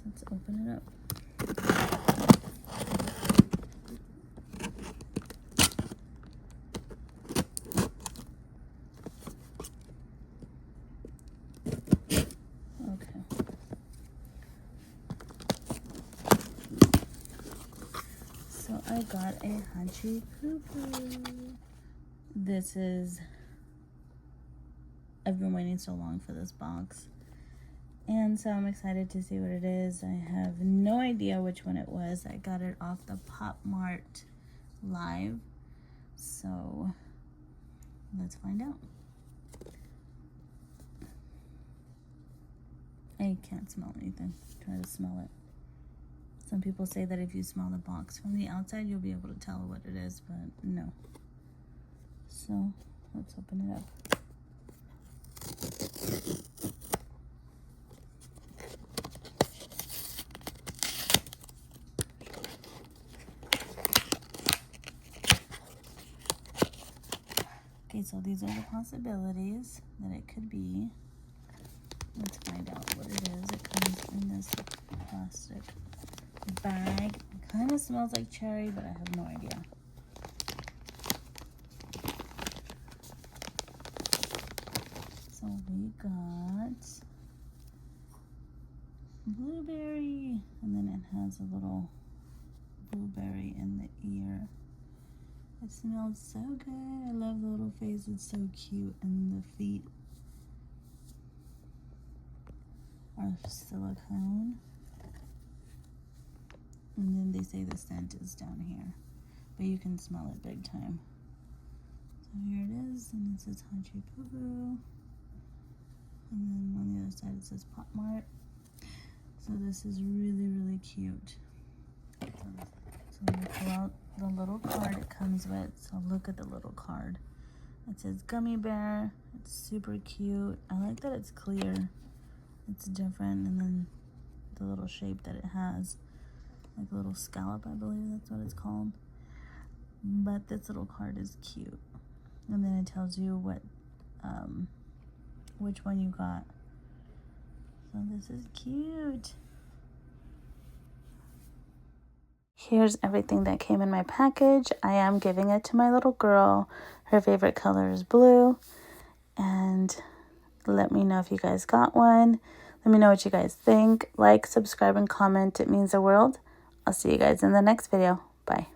Let's open it up. Okay. So I got a Hacipupu. This is... I've been waiting so long for this box. And so I'm excited to see what it is. I have no idea which one it was. I got it off the PopMart live. So let's find out. I can't smell anything. Try to smell it. Some people say that if you smell the box from the outside, you'll be able to tell what it is, but no. So let's open it up. Okay, so these are the possibilities that it could be. Let's find out what it is. It comes in this plastic bag. It kind of smells like cherry, but I have no idea. So we got blueberry, and then it has a little blueberry in the ear. It smells so good. I love the little face. It's so cute. And the feet are silicone. And then they say the scent is down here, but you can smell it big time. So here it is, and it says Hacipupu. And then on the other side it says PopMart. So this is really, really cute. So we pull out the little card it comes with. So look at the little card. It says gummy bear. It's super cute. I like that it's clear. It's different, and then the little shape that it has, like a little scallop, I believe that's what it's called. But this little card is cute, and then it tells you what which one you got. So this is cute. Here's everything that came in my package. I am giving it to my little girl. Her favorite color is blue. And let me know if you guys got one. Let me know what you guys think. Like, subscribe, and comment. It means the world. I'll see you guys in the next video. Bye.